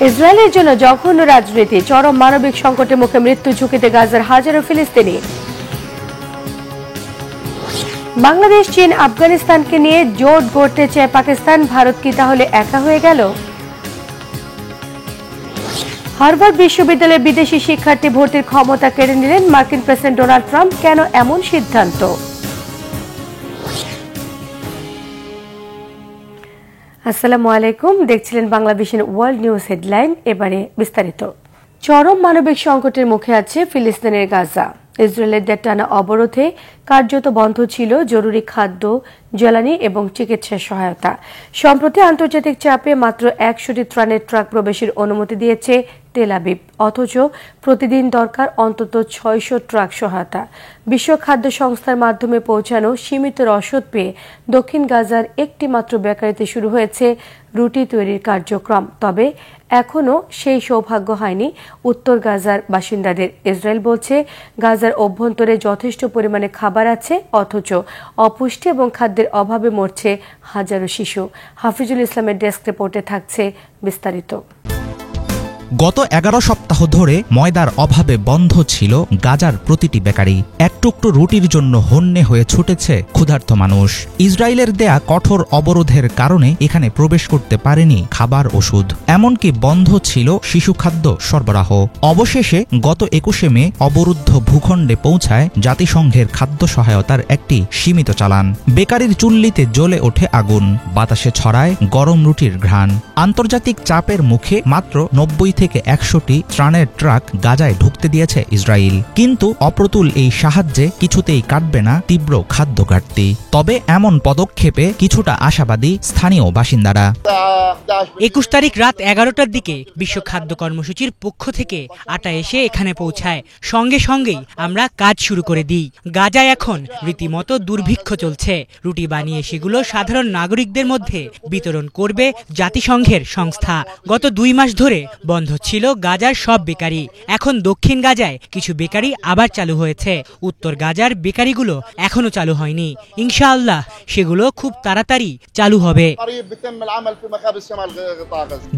ইসরায়েলের জন্য জঘন্য রাজনীতি, চরম মানবিক সংকটের মুখে মৃত্যু ঝুঁকিতে গাজার হাজারো ফিলিস্তিনি। বাংলাদেশ, চীন, আফগানিস্তানকে নিয়ে জোট গড়তে চায় পাকিস্তান, ভারত কি তাহলে একা হয়ে গেল? হার্ভার্ড বিশ্ববিদ্যালয়ে বিদেশি শিক্ষার্থী ভর্তির ক্ষমতা কেড়ে নিলেন মার্কিন প্রেসিডেন্ট ডোনাল্ড ট্রাম্প, কেন এমন সিদ্ধান্ত? আসসালামু আলাইকুম, দেখছিলেন বাংলাদেশের ওয়ার্ল্ড নিউজ হেডলাইন। এবারে বিস্তারিত। চরম মানবিক সংকটের মুখে আছে ফিলিস্তিনের গাজা। ইসরায়েলের টানা অবরোধে কার্যত বন্ধ ছিল জরুরি খাদ্য, জ্বালানি এবং চিকিৎসা সহায়তা। সম্প্রতি আন্তর্জাতিক চাপে মাত্র 100টি ত্রাণের ট্রাক প্রবেশের অনুমতি দিয়েছে তেল আবিব, অথচ প্রতিদিন দরকার অন্তত 600 ট্রাক সহায়তা। বিশ্ব খাদ্য সংস্থার মাধ্যমে পৌঁছানো সীমিত রসদ পেয়ে দক্ষিণ গাজার একটি মাত্র বেকারিতে শুরু হয়েছে রুটি তৈরির কার্যক্রম। তবে এখনও সেই সৌভাগ্য হয়নি উত্তর গাজার বাসিন্দাদের। ইসরায়েল বলছে গাজার অভ্যন্তরে যথেষ্ট পরিমাণে খাবার আছে, অথচ অপুষ্টি এবং খাদ্যের অভাবে মরছে হাজারো শিশু। হাফিজুল ইসলামের ডেস্ক রিপোর্টে থাকছে বিস্তারিত। গত 11 সপ্তাহ ধরে ময়দার অভাবে বন্ধ ছিল গাজার প্রতিটি বেকারি। এক টুকরো রুটির জন্য হন্যে হয়ে ছুটেছে ক্ষুধার্ত মানুষ। ইসরায়েলের দেয়া কঠোর অবরোধের কারণে এখানে প্রবেশ করতে পারেনি খাবার, ওষুধ, এমনকি বন্ধ ছিল শিশু খাদ্য সরবরাহ। অবশেষে গত 21শে মে অবরুদ্ধ ভূখণ্ডে পৌঁছায় জাতিসংঘের খাদ্য সহায়তার একটি সীমিত চালান। বেকারির চুল্লিতে জ্বলে ওঠে আগুন, বাতাসে ছড়ায় গরম রুটির ঘ্রাণ। আন্তর্জাতিক চাপের মুখে মাত্র 90 থেকে 100টি ত্রাণের ট্রাক গাজায় ঢুকতে দিয়েছে ইসরায়েল। কিন্তু অপ্রতুল এই সাহায্যে কিছুতেই কাটবে না তীব্র খাদ্য ঘাটতি। তবে এমন পদক্ষেপে কিছুটা আশাবাদী স্থানীয় বাসিন্দারা। 21 তারিখ রাত 11টার দিকে বিশ্ব খাদ্য কর্মসূচির পক্ষ থেকে আটা এসে এখানে পৌঁছায়। সঙ্গে সঙ্গেই আমরা কাজ শুরু করে দিই। গাজায় এখন রীতিমতো দুর্ভিক্ষ চলছে। রুটি বানিয়ে সেগুলো সাধারণ নাগরিকদের মধ্যে বিতরণ করবে জাতিসংঘের সংস্থা। গত 2 মাস ধরে বন্ধ ছিল গাজার সব বেকারি। এখন দক্ষিণ গাজায় কিছু বেকারি আবার চালু হয়েছে। উত্তর গাজার বেকারিগুলো এখনো চালু হয়নি। ইনশাআল্লাহ সেগুলো খুব তাড়াতাড়ি চালু হবে।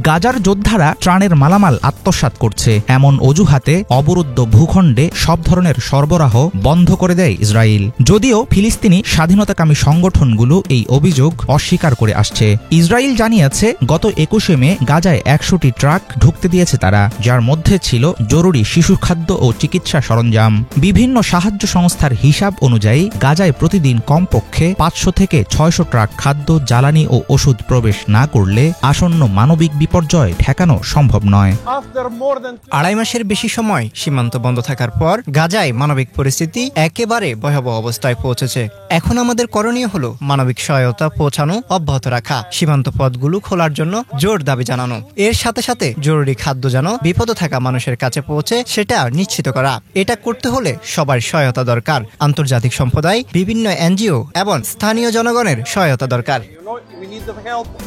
গাজার যোদ্ধারা ত্রাণের মালামাল আত্মসাৎ করছে এমন অজুহাতে অবরুদ্ধ ভূখণ্ডে সব ধরনের সরবরাহ বন্ধ করে দেয় ইসরায়েল। যদিও ফিলিস্তিনি স্বাধীনতাকামী সংগঠনগুলো এই অভিযোগ অস্বীকার করে আসছে। ইসরায়েল জানিয়েছে গত 21শে মে গাজায় 100টি ট্রাক ঢুকতে দিয়েছে তারা, যার মধ্যে ছিল জরুরি শিশু খাদ্য ও চিকিৎসা সরঞ্জাম। বিভিন্ন সাহায্য সংস্থার হিসাব অনুযায়ী গাজায় প্রতিদিন কমপক্ষে 500 থেকে 600 ট্রাক খাদ্য, জ্বালানি ও ওষুধ প্রবেশ না করলে আসন্ন মানবিক বিপর্যয় ঠেকানো সম্ভব নয়। 2.5 মাসের বেশি সময় সীমান্ত বন্ধ থাকার পর গাজায় মানবিক পরিস্থিতি একেবারে ভয়াবহ অবস্থায় পৌঁছেছে। এখন আমাদের করণীয় হলো মানবিক সহায়তা পৌঁছানো অব্যাহত রাখা, সীমান্ত পথগুলো খোলার জন্য জোর দাবি জানানো, এর সাথে সাথে জরুরি খাদ্য যেন বিপদে থাকা মানুষের কাছে পৌঁছে সেটা নিশ্চিত করা। এটা করতে হলে সবার সহায়তা দরকার। আন্তর্জাতিক সম্প্রদায়, বিভিন্ন এনজিও এবং স্থানীয় জনগণের সহায়তা দরকার।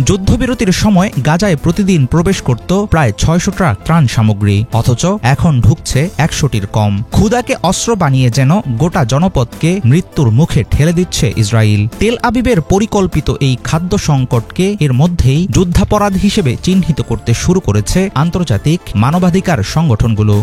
যুদ্ধবিরতির সময় গাজায় প্রতিদিন প্রবেশ করত প্রায় 600 ট্রাক ত্রাণ সামগ্রী, অথচ এখন ঢুকছে 100টির কম। ক্ষুধাকে অস্ত্র বানিয়ে যেন গোটা জনপদকে মৃত্যুর মুখে ঠেলে দিচ্ছে ইসরায়েল। তেল আবিবের পরিকল্পিত এই খাদ্য সংকটকে এর মধ্যেই যুদ্ধাপরাধ হিসেবে চিহ্নিত করতে শুরু করেছে আন্তর্জাতিক মানবাধিকার সংগঠনগুলো।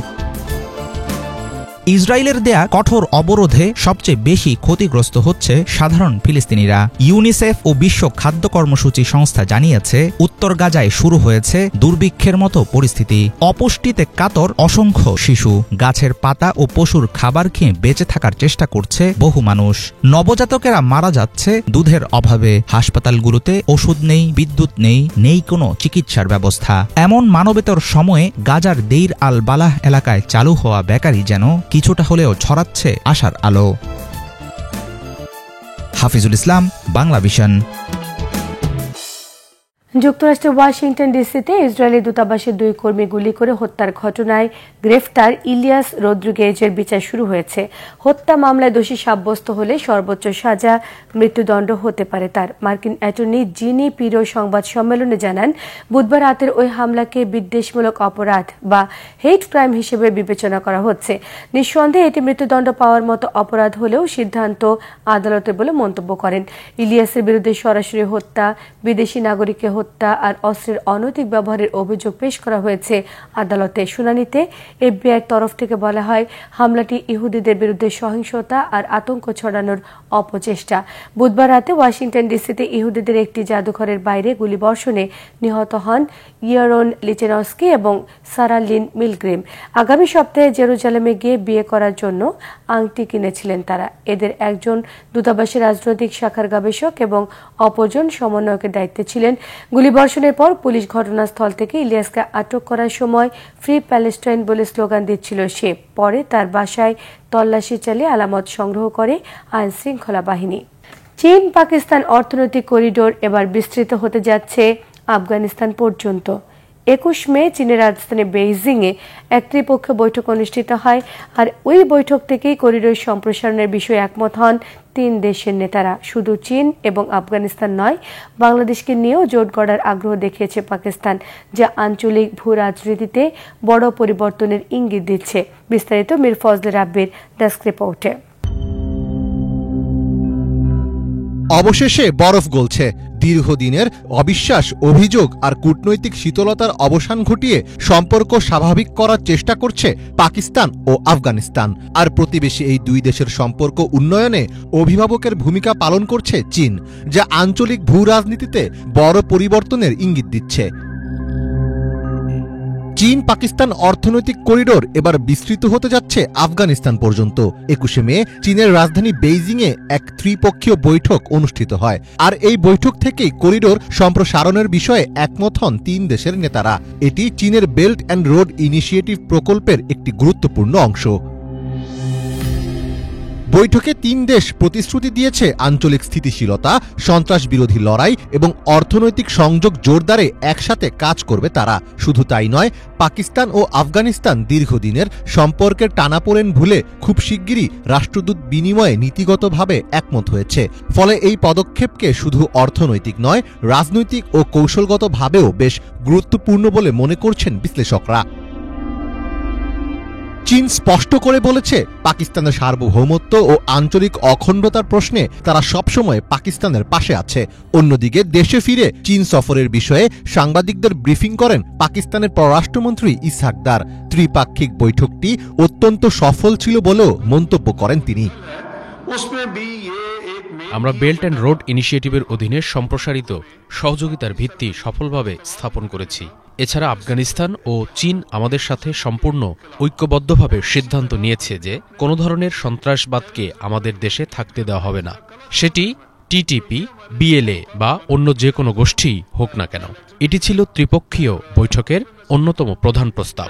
ইসরায়েলের দেয়া কঠোর অবরোধে সবচেয়ে বেশি ক্ষতিগ্রস্ত হচ্ছে সাধারণ ফিলিস্তিনিরা। ইউনিসেফ ও বিশ্ব খাদ্য কর্মসূচি সংস্থা জানিয়েছে উত্তর গাজায় শুরু হয়েছে দুর্ভিক্ষের মতো পরিস্থিতি। অপুষ্টিতে কাতর অসংখ্য শিশু। গাছের পাতা ও পশুর খাবার খেয়ে বেঁচে থাকার চেষ্টা করছে বহু মানুষ। নবজাতকেরা মারা যাচ্ছে দুধের অভাবে। হাসপাতালগুলোতে ওষুধ নেই, বিদ্যুৎ নেই, নেই কোনো চিকিৎসার ব্যবস্থা। এমন মানবেতর সময়ে গাজার দেইর আল বালাহ এলাকায় চালু হওয়া বেকারি যেন কিছুটা হলেও ছড়াচ্ছে আশার আলো। হাফিজুল ইসলাম, বাংলা ভিশন। যুক্তরাষ্ট্রের ওয়াশিংটন ডিসিতে ইসরায়েলি দূতাবাসের 2 কর্মী গুলি করে হত্যার ঘটনায় গ্রেফতার ইলিয়াস রদ্রিগেজের বিচার শুরু হয়েছে। হত্যা মামলায় দোষী সাব্যস্ত হলে সর্বোচ্চ সাজা মৃত্যুদণ্ড হতে পারে তার। মার্কিন অ্যাটর্নি জিনি পিরো সংবাদ সম্মেলনে জানান, বুধবার রাতের ওই হামলাকে বিদ্বেষমূলক অপরাধ বা হেট ক্রাইম হিসেবে বিবেচনা করা হচ্ছে। নিঃসন্দেহে এটি মৃত্যুদণ্ড পাওয়ার মতো অপরাধ হলেও সিদ্ধান্ত আদালতের বলে মন্তব্য করেন। ইলিয়াসের বিরুদ্ধে সরাসরি হত্যা, বিদেশি নাগরিককে হত্যা আর অস্ত্রের অনৈতিক ব্যবহারের অভিযোগ পেশ করা হয়েছে আদালতে। শুনানিতে এফবিআইয়ের তরফ থেকে বলা হয়, হামলাটি ইহুদিদের বিরুদ্ধে সহিংসতা আর আতঙ্ক ছড়ানোর অপচেষ্টা। বুধবার রাতে ওয়াশিংটন ডিসিতে ইহুদিদের একটি জাদুঘরের বাইরে গুলিবর্ষণে নিহত হন ইয়ারন লিচেনস্কি এবং সারা লিন মিলগ্রিম। আগামী সপ্তাহে জেরুজালেমে গিয়ে বিয়ে করার জন্য আংটি কিনেছিলেন তারা। এদের একজন দূতাবাসের রাজনৈতিক শাখার গবেষক এবং অপরজন সমন্বয়কের দায়িত্বে ছিলেন। গুলিবর্ষণের পর পুলিশ ঘটনাস্থল থেকে ইলিয়াসকে আটক করার সময় ফ্রি প্যালেস্টাইন বলে স্লোগান দিচ্ছিল সে। পরে তার বাসায় তল্লাশি চালিয়ে আলামত সংগ্রহ করে আইন শৃঙ্খলা বাহিনী। চীন পাকিস্তান অর্থনৈতিক করিডোর এবার বিস্তৃত হতে যাচ্ছে আফগানিস্তান পর্যন্ত। 21 মে চীনের রাজধানী বেইজিংয়ে এক ত্রিপক্ষীয় বৈঠক অনুষ্ঠিত হয়, আর ওই বৈঠক থেকেই করিডোর সম্প্রসারণের বিষয়ে একমত হন 3 দেশের নেতারা। শুধু চীন এবং আফগানিস্তান নয়, বাংলাদেশকে নিয়েও জোট গড়ার আগ্রহ দেখিয়েছে পাকিস্তান, যা আঞ্চলিক ভূ রাজনীতিতে বড় পরিবর্তনের ইঙ্গিত দিচ্ছে। বিস্তারিত মীর ফজলে রাব্বির ডেস্ক রিপোর্টে। অবশেষে বরফ গলছে। দীর্ঘদিনের অবিশ্বাস, অভিযোগ আর কূটনৈতিক শীতলতার অবসান ঘটিয়ে সম্পর্ক স্বাভাবিক করার চেষ্টা করছে পাকিস্তান ও আফগানিস্তান। আর প্রতিবেশী এই দুই দেশের সম্পর্ক উন্নয়নে অভিভাবকের ভূমিকা পালন করছে চীন, যা আঞ্চলিক ভূ রাজনীতিতে বড় পরিবর্তনের ইঙ্গিত দিচ্ছে। চীন পাকিস্তান অর্থনৈতিক করিডোর এবার বিস্তৃত হতে যাচ্ছে আফগানিস্তান পর্যন্ত। 21 মে চীনের রাজধানী বেইজিংয়ে এক ত্রিপক্ষীয় বৈঠক অনুষ্ঠিত হয়, আর এই বৈঠক থেকেই করিডোর সম্প্রসারণের বিষয়ে একমত হন 3 দেশের নেতারা। এটি চীনের বেল্ট অ্যান্ড রোড ইনিশিয়েটিভ প্রকল্পের একটি গুরুত্বপূর্ণ অংশ। বৈঠকে 3 দেশ প্রতিশ্রুতি দিয়েছে আঞ্চলিক স্থিতিশীলতা, সন্ত্রাস বিরোধী লড়াই এবং অর্থনৈতিক সংযোগ জোরদারে একসাথে কাজ করবে তারা। শুধু তাই নয়, পাকিস্তান ও আফগানিস্তান দীর্ঘদিনের সম্পর্কের টানাপোড়েন ভুলে খুব শিগগিরই রাষ্ট্রদূত বিনিময়ে নীতিগতভাবে একমত হয়েছে। ফলে এই পদক্ষেপকে শুধু অর্থনৈতিক নয়, রাজনৈতিক ও কৌশলগতভাবেও বেশ গুরুত্বপূর্ণ বলে মনে করছেন বিশ্লেষকরা। চীন স্পষ্ট করে বলেছে, পাকিস্তানের সার্বভৌমত্ব ও আঞ্চলিক অখণ্ডতার প্রশ্নে তারা সবসময় পাকিস্তানের পাশে আছে। অন্যদিকে দেশে ফিরে চীন সফরের বিষয়ে সাংবাদিকদের ব্রিফিং করেন পাকিস্তানের পররাষ্ট্রমন্ত্রী ইসহাক দার। ত্রিপাক্ষিক বৈঠকটি অত্যন্ত সফল ছিল বলেও মন্তব্য করেন তিনি। আমরা বেল্ট অ্যান্ড রোড ইনিশিয়েটিভের অধীনে সম্প্রসারিত সহযোগিতার ভিত্তি সফলভাবে স্থাপন করেছি। এছাড়া আফগানিস্তান ও চীন আমাদের সাথে সম্পূর্ণ ঐক্যবদ্ধভাবে সিদ্ধান্ত নিয়েছে যে কোনো ধরনের সন্ত্রাসবাদকে আমাদের দেশে থাকতে দেওয়া হবে না, সেটি টিটিপি, বিএলএ বা অন্য যে কোনো গোষ্ঠী হোক না কেন। এটি ছিল ত্রিপক্ষীয় বৈঠকের অন্যতম প্রধান প্রস্তাব।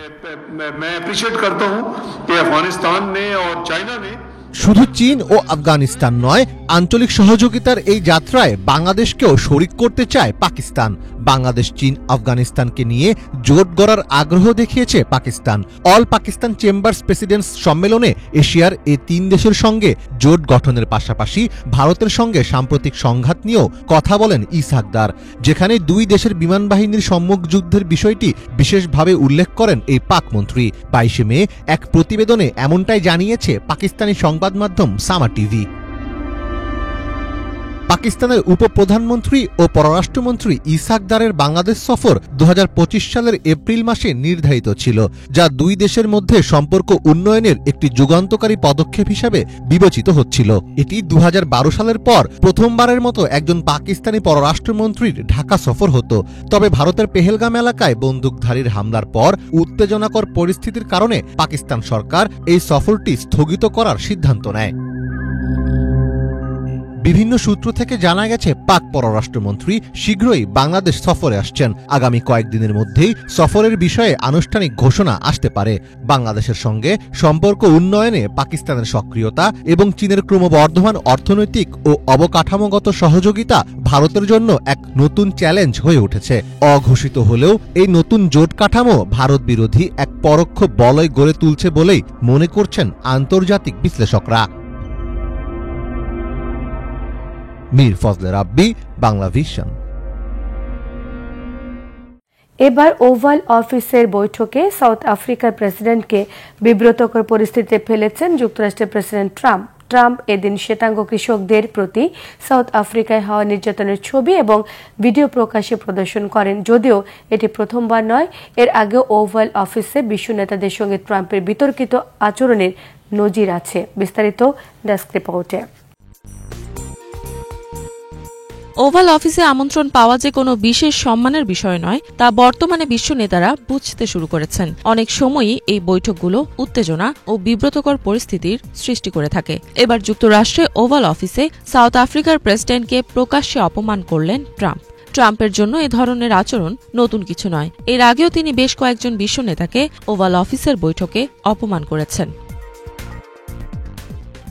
শুধু চীন ও আফগানিস্তান নয়, আঞ্চলিক সহযোগিতার এই যাত্রায় বাংলাদেশকেও শরিক করতে চায় পাকিস্তান। বাংলাদেশ চীন আফগানিস্তানকে নিয়ে জোট গড়ার আগ্রহ দেখিয়েছে Pakistan. All Pakistan chambers presidents সম্মেলনে এশিয়ার এই 3 দেশের সঙ্গে জোট গঠনের পাশাপাশি ভারতের সঙ্গে সাম্প্রতিক সংঘাত নিয়েও কথা বলেন ইসহাক দার, যেখানে 2 দেশের বিমান বাহিনীর সম্মুখ যুদ্ধের বিষয়টি বিশেষভাবে উল্লেখ করেন এই পাক মন্ত্রী। 22 মে এক প্রতিবেদনে এমনটাই জানিয়েছে পাকিস্তানি সংবাদ মাধ্যম সামা টিভি। পাকিস্তানের উপপ্রধানমন্ত্রী ও পররাষ্ট্রমন্ত্রী ইসহাক দারের বাংলাদেশ সফর 2025 সালের এপ্রিল মাসে নির্ধারিত ছিল, যা 2 দেশের মধ্যে সম্পর্ক উন্নয়নের একটি যুগান্তকারী পদক্ষেপ হিসেবে বিবেচিত হচ্ছিল। এটি 2012 সালের পর প্রথমবারের মতো একজন পাকিস্তানি পররাষ্ট্রমন্ত্রীর ঢাকা সফর হতো। তবে ভারতের পেহেলগাম এলাকায় বন্দুকধারীর হামলার পর উত্তেজনাকর পরিস্থিতির কারণে পাকিস্তান সরকার এই সফরটি স্থগিত করার সিদ্ধান্ত নেয়। বিভিন্ন সূত্র থেকে জানা গেছে, পাক পররাষ্ট্রমন্ত্রী শীঘ্রই বাংলাদেশ সফরে আসছেন। আগামী কয়েকদিনের মধ্যেই সফরের বিষয়ে আনুষ্ঠানিক ঘোষণা আসতে পারে। বাংলাদেশের সঙ্গে সম্পর্ক উন্নয়নে পাকিস্তানের সক্রিয়তা এবং চীনের ক্রমবর্ধমান অর্থনৈতিক ও অবকাঠামোগত সহযোগিতা ভারতের জন্য এক নতুন চ্যালেঞ্জ হয়ে উঠেছে। অঘোষিত হলেও এই নতুন জোট কাঠামো ভারত বিরোধী এক পরোক্ষ বলয় গড়ে তুলছে বলেই মনে করছেন আন্তর্জাতিক বিশ্লেষকরা। মীর ফজলে রাব্বি, বাংলা ভিশন। এবার ওভাল অফিসের বৈঠকে সাউথ আফ্রিকার প্রেসিডেন্টকে বিব্রতকর পরিস্থিতিতে ফেলেছেন যুক্তরাষ্ট্রের প্রেসিডেন্ট ট্রাম্প। ট্রাম্প এদিন শ্বেতাঙ্গ কৃষকদের প্রতি সাউথ আফ্রিকায় হওয়া নির্যাতনের ছবি এবং ভিডিও প্রকাশ্যে প্রদর্শন করেন। যদিও এটি প্রথমবার নয়, এর আগেও ওভাল অফিসে বিশ্ব নেতাদের সঙ্গে ট্রাম্পের বিতর্কিত আচরণের নজির আছে। বিস্তারিত ডেস্ক রিপোর্টে। ওভাল অফিসে আমন্ত্রণ পাওয়া যে কোনো বিশেষ সম্মানের বিষয় নয়, তা বর্তমানে বিশ্ব নেতারা বুঝতে শুরু করেছেন। অনেক সময়ই এই বৈঠকগুলো উত্তেজনা ও বিব্রতকর পরিস্থিতির সৃষ্টি করে থাকে। এবার যুক্তরাষ্ট্রে ওভাল অফিসে সাউথ আফ্রিকার প্রেসিডেন্টকে প্রকাশ্যে অপমান করলেন ট্রাম্প। ট্রাম্পের জন্য এ ধরনের আচরণ নতুন কিছু নয়। এর আগেও তিনি বেশ কয়েকজন বিশ্ব নেতাকে ওভাল অফিসের বৈঠকে অপমান করেছেন।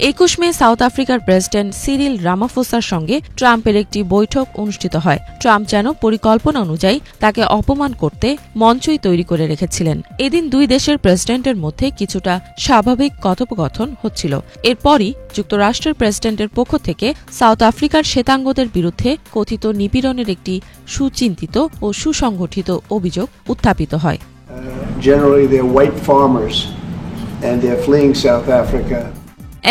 21 মে সাউথ আফ্রিকার প্রেসিডেন্ট সিরিল রামাফোসার সঙ্গে ট্রাম্পের একটি বৈঠক অনুষ্ঠিত হয়। ট্রাম্প যেন পরিকল্পনা অনুযায়ী তাকে অপমান করতে মঞ্চই তৈরি করে রেখেছিলেন। এদিন দুই দেশের প্রেসিডেন্টের মধ্যে কিছুটা স্বাভাবিক কথোপকথন হচ্ছিল। এরপরই যুক্তরাষ্ট্রের প্রেসিডেন্টের পক্ষ থেকে সাউথ আফ্রিকার শ্বেতাঙ্গদের বিরুদ্ধে কথিত নিপীড়নের একটি সুচিন্তিত ও সুসংগঠিত অভিযোগ উত্থাপিত হয়। Generally they're white farmers and they're fleeing South Africa.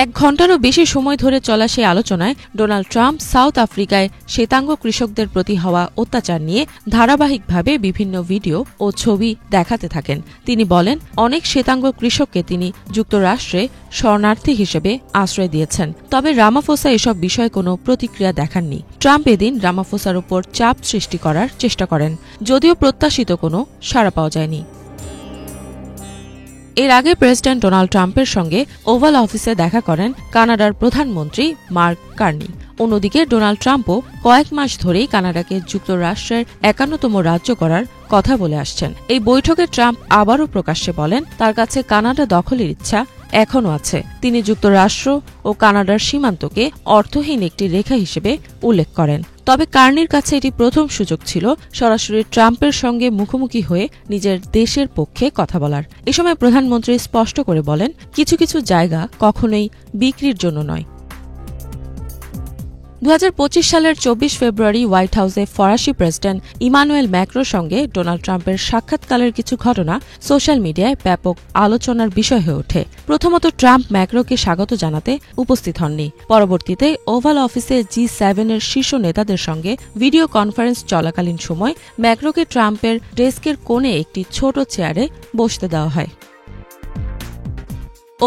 1 ঘণ্টারও বেশি সময় ধরে চলা সেই আলোচনায় ডোনাল্ড ট্রাম্প সাউথ আফ্রিকায় শ্বেতাঙ্গ কৃষকদের প্রতি হওয়া অত্যাচার নিয়ে ধারাবাহিকভাবে বিভিন্ন ভিডিও ও ছবি দেখাতে থাকেন। তিনি বলেন, অনেক শ্বেতাঙ্গ কৃষককে তিনি যুক্তরাষ্ট্রে শরণার্থী হিসেবে আশ্রয় দিয়েছেন। তবে রামাফোসা এসব বিষয়ে কোনো প্রতিক্রিয়া দেখাননি। ট্রাম্প এদিন রামাফোসার উপর চাপ সৃষ্টি করার চেষ্টা করেন, যদিও প্রত্যাশিত কোনো সাড়া পাওয়া যায়নি। এর আগে প্রেসিডেন্ট ডোনাল্ড ট্রাম্পের সঙ্গে ওভাল অফিসে দেখা করেন কানাডার প্রধানমন্ত্রী মার্ক কার্নি। অন্যদিকে ডোনাল্ড ট্রাম্পও কয়েক মাস ধরেই কানাডাকে যুক্তরাষ্ট্রের 51তম রাজ্য করার কথা বলে আসছেন। এই বৈঠকে ট্রাম্প আবারও প্রকাশ্যে বলেন, তার কাছে কানাডা দখলের ইচ্ছা এখনও আছে। তিনি যুক্তরাষ্ট্র ও কানাডার সীমান্তকে অর্থহীন একটি রেখা হিসেবে উল্লেখ করেন। তবে কার্নির কাছে এটি প্রথম সুযোগ ছিল সরাসরি ট্রাম্পের সঙ্গে মুখোমুখি হয়ে নিজের দেশের পক্ষে কথা বলার। এ সময় প্রধানমন্ত্রী স্পষ্ট করে বলেন, কিছু কিছু জায়গা কখনোই বিক্রির জন্য নয়। 2025 সালের 24 ফেব্রুয়ারি হোয়াইট হাউসে ফরাসি প্রেসিডেন্ট ইমানুয়েল ম্যাক্রোর সঙ্গে ডোনাল্ড ট্রাম্পের সাক্ষাৎকালের কিছু ঘটনা সোশ্যাল মিডিয়ায় ব্যাপক আলোচনার বিষয় হয়ে ওঠে। প্রথমত ট্রাম্প ম্যাক্রোকে স্বাগত জানাতে উপস্থিত হননি। পরবর্তীতে ওভাল অফিসে G7 এর শীর্ষ নেতাদের সঙ্গে ভিডিও কনফারেন্স চলাকালীন সময় ম্যাক্রোকে ট্রাম্পের ডেস্কের কোণে একটি ছোট চেয়ারে বসতে দেওয়া হয়।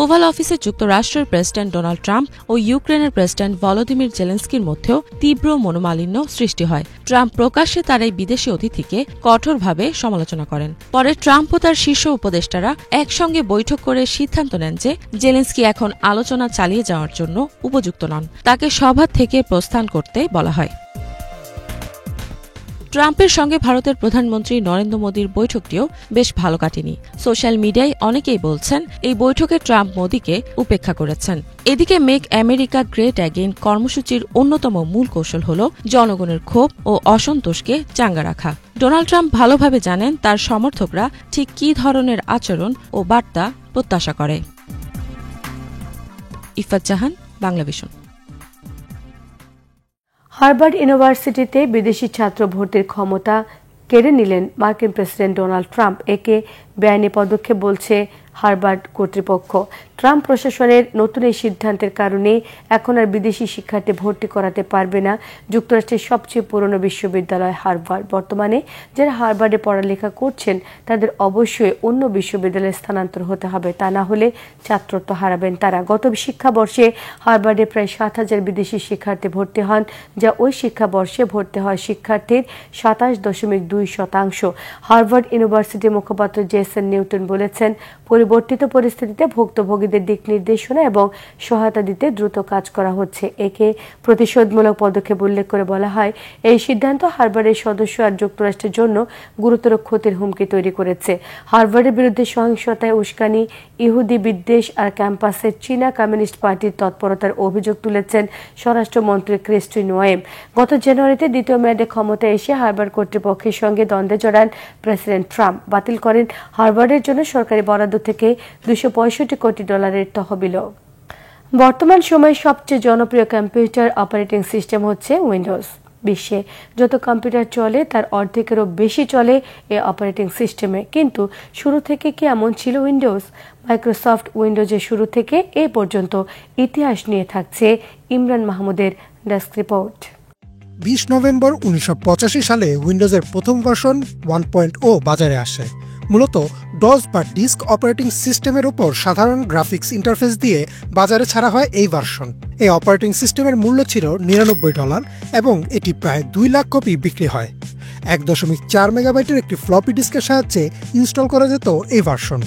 ওভাল অফিসে যুক্তরাষ্ট্রের প্রেসিডেন্ট ডোনাল্ড ট্রাম্প ও ইউক্রেনের প্রেসিডেন্ট ভলোদিমির জেলেন্সকির মধ্যেও তীব্র মনোমালিন্য সৃষ্টি হয়। ট্রাম্প প্রকাশ্যে তার এই বিদেশি অতিথিকে কঠোরভাবে সমালোচনা করেন। পরে ট্রাম্প ও তার শীর্ষ উপদেষ্টারা একসঙ্গে বৈঠক করে সিদ্ধান্ত নেন যে জেলেন্সকি এখন আলোচনা চালিয়ে যাওয়ার জন্য উপযুক্ত নন। তাকে সভা থেকে প্রস্থান করতে বলা হয়। ট্রাম্পের সঙ্গে ভারতের প্রধানমন্ত্রী নরেন্দ্র মোদীর বৈঠকটিও বেশ ভালো কাটেনি। সোশ্যাল মিডিয়ায় অনেকেই বলছেন এই বৈঠকে ট্রাম্প মোদীকে উপেক্ষা করেছেন। এদিকে মেক আমেরিকা গ্রেট অ্যাগেইন কর্মসূচির অন্যতম মূল কৌশল হল জনগণের ক্ষোভ ও অসন্তোষকে চাঙ্গা রাখা। ডোনাল্ড ট্রাম্প ভালোভাবে জানেন তার সমর্থকরা ঠিক কী ধরনের আচরণ ও বার্তা প্রত্যাশা করে। ইফাত জাহান, বাংলাভিশন। হার্ভার্ড ইউনিভার্সিটিতে বিদেশি ছাত্র ভর্তির ক্ষমতা কেড়ে নিলেন মার্কিন প্রেসিডেন্ট ডোনাল্ড ট্রাম্প। একে বেআইনি পদক্ষেপ বলছে হার্ভার্ড কর্তৃপক্ষ। ট্রাম্প প্রশাসনের নতুন এই সিদ্ধান্তের কারণে এখন আর বিদেশি শিক্ষার্থী ভর্তি করাতে পারবে না যুক্তরাষ্ট্রের সবচেয়ে পুরনো বিশ্ববিদ্যালয় হার্ভার্ড। বর্তমানে যারা হার্ভার্ডে পড়ালেখা করছেন তাদের অবশ্যই অন্য বিশ্ববিদ্যালয়ে স্থানান্তর হতে হবে, তা না হলে ছাত্রত্ব হারাবেন তারা। গত শিক্ষাবর্ষে হার্ভার্ডে প্রায় 7,000 বিদেশি শিক্ষার্থী ভর্তি হন, যা ওই শিক্ষাবর্ষে ভর্তি হওয়া শিক্ষার্থীর 27.2%। হার্ভার্ড ইউনিভার্সিটির মুখপাত্র জেসন নিউটন বলেছেন, পরিবর্তিত পরিস্থিতিতে ভুক্তভোগীদের দিক নির্দেশনা এবং সহায়তা দিতে দ্রুত কাজ করা হচ্ছে। একে প্রতিশোধমূলক পদক্ষেপ উল্লেখ করে বলা হয়, এই সিদ্ধান্ত হার্ভার্ডের সদস্য আর যুক্তরাষ্ট্রের জন্য গুরুতর ক্ষতির হুমকি তৈরি করেছে। হার্ভার্ডের বিরুদ্ধে সহিংসতায় উস্কানি, ইহুদি বিদ্বেষ আর ক্যাম্পাসে চীনা কমিউনিস্ট পার্টির তৎপরতার অভিযোগ তুলেছেন স্বরাষ্ট্রমন্ত্রী ক্রিস্টি নোয়েম। গত জানুয়ারিতে দ্বিতীয় মেয়াদে ক্ষমতায় এসে হার্ভার্ড কর্তৃপক্ষের সঙ্গে দ্বন্দ্বে জড়ান প্রেসিডেন্ট ট্রাম্প। বাতিল করেন হার্ভার্ডের জন্য সরকারি বরাদ্দ থেকে $265 কোটি তহবিল। বর্তমান সময়ে সবচেয়ে জনপ্রিয় কম্পিউটার অপারেটিং সিস্টেম হচ্ছে উইন্ডোজ। বিশ্বে যত কম্পিউটার চলে তার অর্ধেকেরও বেশি চলে এই অপারেটিং সিস্টেমে। কিন্তু শুরু থেকে কি এমন ছিল উইন্ডোজ? মাইক্রোসফট উইন্ডোজের শুরু থেকে এ পর্যন্ত ইতিহাস নিয়ে থাকছে ইমরান মাহমুদের ডেস্ক রিপোর্ট। 20 নভেম্বর 1985 সালে উইন্ডোজের প্রথম ভার্সন 1.0 বাজারে আসে। মূলত ডস বা ডিস্ক অপারেটিং সিস্টেমের উপর সাধারণ গ্রাফিক্স ইন্টারফেস দিয়ে বাজারে ছাড়া হয় এই ভার্সন। এই অপারেটিং সিস্টেমের মূল্য ছিল $99 এবং এটি প্রায় 2 লাখ কপি বিক্রি হয়। 1.4 মেগাবাইটের একটি ফ্লপি ডিস্কের সাহায্যে ইনস্টল করা যেত এই ভার্সন।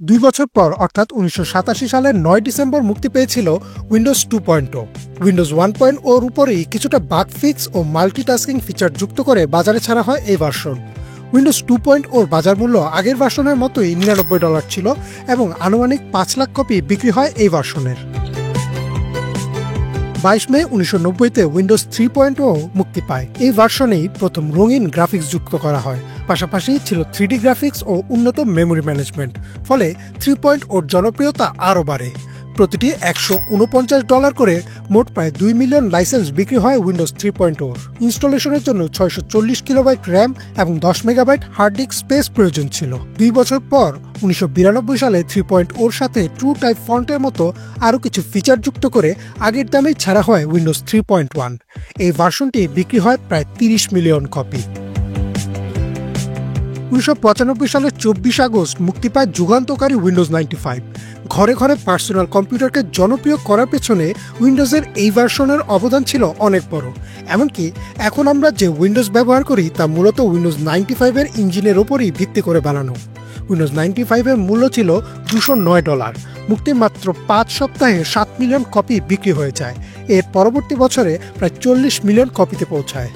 2 বছর পর অর্থাৎ 1987 সালের 9 ডিসেম্বর মুক্তি পেয়েছিল উইন্ডোজ 2.0। উইন্ডোজ 1.0 উপরেই কিছুটা বাগ ফিক্স ও মাল্টিটাস্কিং ফিচার যুক্ত করে বাজারে ছাড়া হয় এই ভার্সন। উইন্ডোজ 2.0 বাজার মূল্য আগের ভার্সনের মতোই $99 ছিল এবং আনুমানিক 5 লাখ কপি বিক্রি হয় এই ভার্সনের। 22 মে 1990-তে উইন্ডোজ 3.0 মুক্তি পায়। এই ভার্সনেই প্রথম রঙিন গ্রাফিক্স যুক্ত করা হয়। পাশাপাশি ছিল 3D গ্রাফিক্স ও উন্নত মেমোরি ম্যানেজমেন্ট। ফলে 3.0 জনপ্রিয়তা আরও বাড়ে। প্রতিটি $149 করে মোট প্রায় 2 মিলিয়ন লাইসেন্স বিক্রি হয় উইন্ডোজ 3.0। ইনস্টলেশনের জন্য 640 কিলোবাইট র্যাম এবং 10 মেগাবাইট হার্ড ডিস্ক স্পেস প্রয়োজন ছিল। 2 বছর পর 1992 সালে 3.0 সাথে ট্রু টাইপ ফন্টের মতো আরও কিছু ফিচার যুক্ত করে আগের দামেই ছাড়া হয় উইন্ডোজ 3.1। এই ভার্সনটি বিক্রি হয় প্রায় 30 মিলিয়ন কপি। 1995 সালের 24 আগস্ট মুক্তি পায় যুগান্তকারী উইন্ডোজ 95। ঘরে ঘরে পার্সোনাল কম্পিউটারকে জনপ্রিয় করার পেছনে উইন্ডোজের এই ভার্সনের অবদান ছিল অনেক বড়। এমনকি এখন আমরা যে উইন্ডোজ ব্যবহার করি তা মূলত উইন্ডোজ 95-এর ইঞ্জিনের ওপরই ভিত্তি করে বানানো। উইন্ডোজ 95-এর মূল্য ছিল $209। মুক্তির মাত্র 5 সপ্তাহে 7 মিলিয়ন কপি বিক্রি হয়ে যায়। এর পরবর্তী বছরে প্রায় 40 মিলিয়ন কপিতে পৌঁছায়।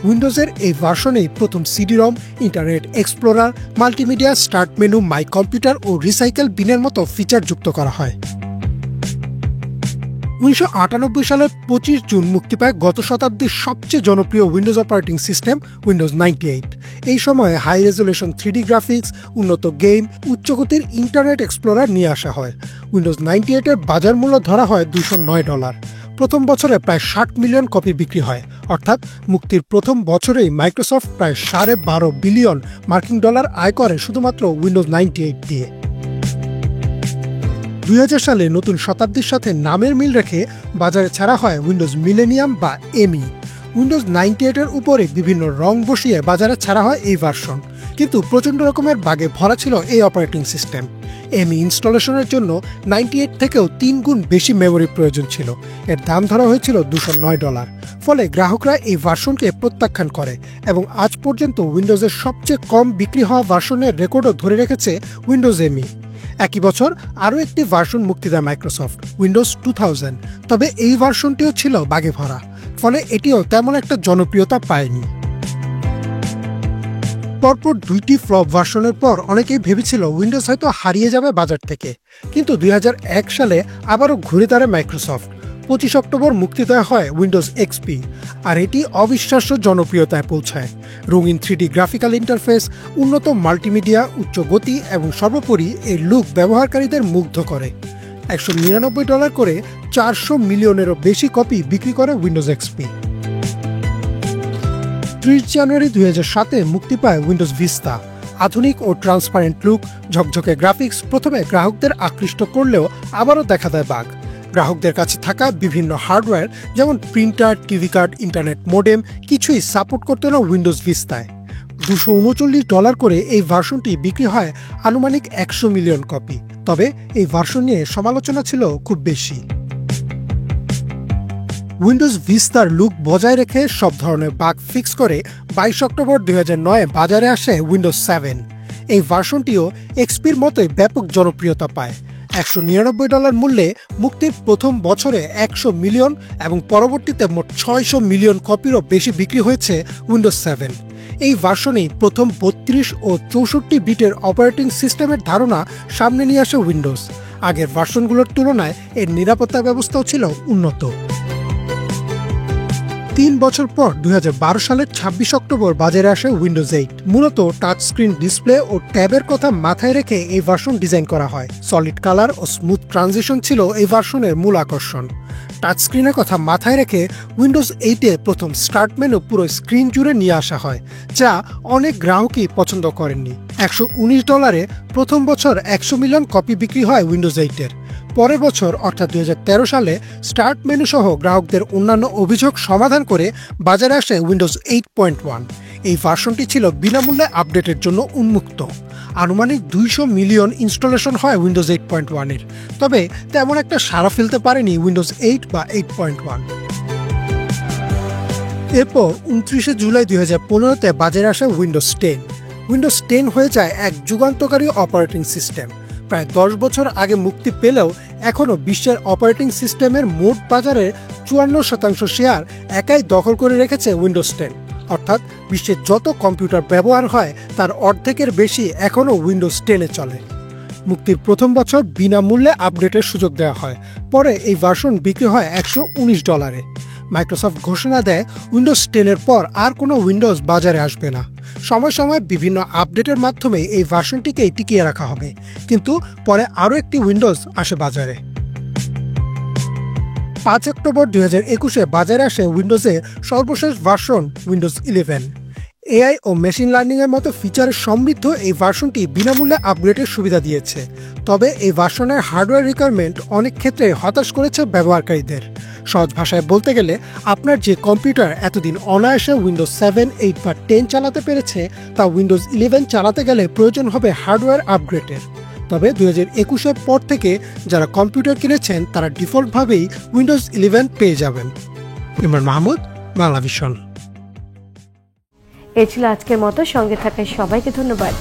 উইন্ডোজের এই ভার্সনেই প্রথম CD ROM, internet explorer, multimedia, start menu, my computer ও রিসাইকেল বিনের মতো ফিচার যুক্ত করা হয়। 1998 সালের 25 জুন মুক্তি পায় গত শতাব্দীর সবচেয়ে জনপ্রিয় উইন্ডোজ অপারেটিং সিস্টেম উইন্ডোজ 98। এই সময়ে হাই রেজলিউশন 3D গ্রাফিক্স, উন্নত গেম, উচ্চগতির ইন্টারনেট এক্সপ্লোরার নিয়ে আসা হয়। উইন্ডোজ 98-এর বাজার মূল্য ধরা হয় $209। প্রথম বছরে প্রায় 60 মিলিয়ন কপি বিক্রি হয়। অর্থাৎ মুক্তির প্রথম বছরেই মাইক্রোসফট প্রায় $12.5 বিলিয়ন মার্কিন ডলার আয় করে শুধুমাত্র উইন্ডোজ 98 দিয়ে। 2000 সালে নতুন শতাব্দীর সাথে নামের মিল রেখে বাজারে ছাড়া হয় উইন্ডোজ মিলেনিয়াম বা এমি। উইন্ডোজ 98-এর উপরে বিভিন্ন রং বসিয়ে বাজারে ছাড়া হয় এই ভার্সন। কিন্তু প্রচণ্ড রকমের বাগে ভরা ছিল এই অপারেটিং সিস্টেম। এমি ইনস্টলেশনের জন্য 98 থেকেও 3 গুণ বেশি মেমোরি প্রয়োজন ছিল। এর দাম ধরা হয়েছিল $209। ফলে গ্রাহকরা এই ভার্সনকে প্রত্যাখ্যান করে এবং আজ পর্যন্ত উইন্ডোজের সবচেয়ে কম বিক্রি হওয়া ভার্সনের রেকর্ডও ধরে রেখেছে উইন্ডোজ এমি। একই বছর আরও একটি ভার্সন মুক্তি দেয় মাইক্রোসফট, উইন্ডোজ 2000। তবে এই ভার্সনটিও ছিল বাগে ভরা, ফলে এটিও তেমন একটা জনপ্রিয়তা পায়নি। পরপর 2টি ফ্লপ ভার্সনের পর অনেকেই ভেবেছিল উইন্ডোজ হয়তো হারিয়ে যাবে বাজার থেকে। কিন্তু 2001 সালে আবারও ঘুরে দাঁড়ায় মাইক্রোসফট। 25 অক্টোবর মুক্তি দেওয়া হয় উইন্ডোজ এক্সপি, আর এটি অবিশ্বাস্য জনপ্রিয়তায় পৌঁছায়। রঙিন 3D গ্রাফিক্যাল ইন্টারফেস, উন্নত মাল্টিমিডিয়া, উচ্চ গতি এবং সর্বোপরি এর লুক ব্যবহারকারীদের মুগ্ধ করে। $199 করে 400 মিলিয়নেরও বেশি কপি বিক্রি করে উইন্ডোজ এক্সপি। 30 জানুয়ারি 2007-এ মুক্তি পায় উইন্ডোজ ভিস্তা। আধুনিক ও ট্রান্সপারেন্ট লুক, ঝকঝকে গ্রাফিক্স প্রথমে গ্রাহকদের আকৃষ্ট করলেও আবারও দেখা দেয় বাগ। গ্রাহকদের কাছে থাকা বিভিন্ন হার্ডওয়্যার যেমন printer, TV card, internet modem কিছুই সাপোর্ট করত না উইন্ডোজ ভিস্তায়। $239 করে এই ভার্সনটি বিক্রি হয় আনুমানিক 100 মিলিয়ন কপি। তবে এই ভার্সন নিয়ে সমালোচনা ছিল খুব বেশি। উইন্ডোজ ভিস্তার লুক বজায় রেখে সব ধরনের বাগ ফিক্স করে 22 অক্টোবর 2009-এ বাজারে আসে উইন্ডোজ 7। এই ভার্সনটিও এক্সপির মতোই ব্যাপক জনপ্রিয়তা পায়। $199 মূল্যে মুক্তির প্রথম বছরে 100 মিলিয়ন এবং পরবর্তীতে মোট 600 মিলিয়ন কপিরও বেশি বিক্রি হয়েছে উইন্ডোজ 7। এই ভার্সনেই প্রথম 32 ও 64 বিটের অপারেটিং সিস্টেমের ধারণা সামনে নিয়ে আসে উইন্ডোজ। আগের ভার্সনগুলোর তুলনায় এর নিরাপত্তা ব্যবস্থাও ছিল উন্নত। 3 বছর পর 2012 সালের 26 অক্টোবর বাজারে আসে উইন্ডোজ 8। মূলত টাচ স্ক্রিন ডিসপ্লে ও ট্যাবের কথা মাথায় রেখে এই ভার্সন ডিজাইন করা হয়। সলিড কালার ও স্মুথ ট্রানজিশন ছিল এই ভার্সনের মূল আকর্ষণ। টাচস্ক্রিনের কথা মাথায় রেখে উইন্ডোজ 8-এ প্রথম স্টার্ট মেনু পুরো স্ক্রিন জুড়ে নিয়ে আসা হয়, যা অনেক গ্রাহকই পছন্দ করেননি। $119 প্রথম বছর 100 মিলিয়ন কপি বিক্রি হয় উইন্ডোজ 8-এর। পরের বছর অর্থাৎ 2013 সালে স্টার্ট মেনু সহ গ্রাহকদের অন্যান্য অভিযোগ সমাধান করে বাজারে আসে উইন্ডোজ 8.1। এই ভার্সনটি ছিল বিনামূল্যে আপডেটের জন্য উন্মুক্ত। আনুমানিক 200 মিলিয়ন ইনস্টলেশন হয় উইন্ডোজ 8.1-এর, তবে তেমন একটা সাড়া ফেলতে পারেনি উইন্ডোজ 8 বা 8.1। এরপর 29 জুলাই 2015-তে বাজারে আসে উইন্ডোজ 10। উইন্ডোজ 10 হয়ে যায় এক যুগান্তকারী অপারেটিং সিস্টেম। প্রায় 10 বছর আগে মুক্তি পেলেও এখনও বিশ্বের অপারেটিং সিস্টেমের মোট বাজারের 54% শেয়ার একাই দখল করে রেখেছে উইন্ডোজ 10। অর্থাৎ বিশ্বের যত কম্পিউটার ব্যবহার হয় তার অর্ধেকের বেশি এখনও উইন্ডোজ 10-এ চলে। মুক্তির প্রথম বছর বিনামূল্যে আপডেটের সুযোগ দেওয়া হয়, পরে এই ভার্সন বিক্রি হয় $119-এ। মাইক্রোসফট ঘোষণা দেয় উইন্ডোজ 10-এর পর আর কোনো উইন্ডোজ বাজারে আসবে না। সময় সময় বিভিন্ন আপডেটের মাধ্যমে এই ভার্সনটিকেই টিকিয়ে রাখা হবে, কিন্তু পরে আরও একটি উইন্ডোজ আসে বাজারে। 5 অক্টোবর 2021-এ বাজারে আসে উইন্ডোজের সর্বশেষ ভার্সন উইন্ডোজ 11। এআই ও মেশিন লার্নিংয়ের মতো ফিচারে সমৃদ্ধ এই ভার্সনটি বিনামূল্যে আপগ্রেডের সুবিধা দিয়েছে। তবে এই ভার্সনের হার্ডওয়্যার রিকোয়ারমেন্ট অনেক ক্ষেত্রে হতাশ করেছে ব্যবহারকারীদের। সহজ ভাষায় বলতে গেলে আপনার যে কম্পিউটার এতদিন অনায়াসে উইন্ডোজ 7, 8 বা 10 চালাতে পেরেছে, তা উইন্ডোজ 11 চালাতে গেলে প্রয়োজন হবে হার্ডওয়্যার আপগ্রেডের। তবে 2021-এর পর থেকে যারা কম্পিউটার কিনেছেন তারা ডিফল্টভাবেই উইন্ডোজ 11 পেয়ে যাবেন। ইমরান মাহমুদ, বাংলা ভিশন। এ ছিল আজকের মতো। সঙ্গে থাকায় সবাইকে ধন্যবাদ।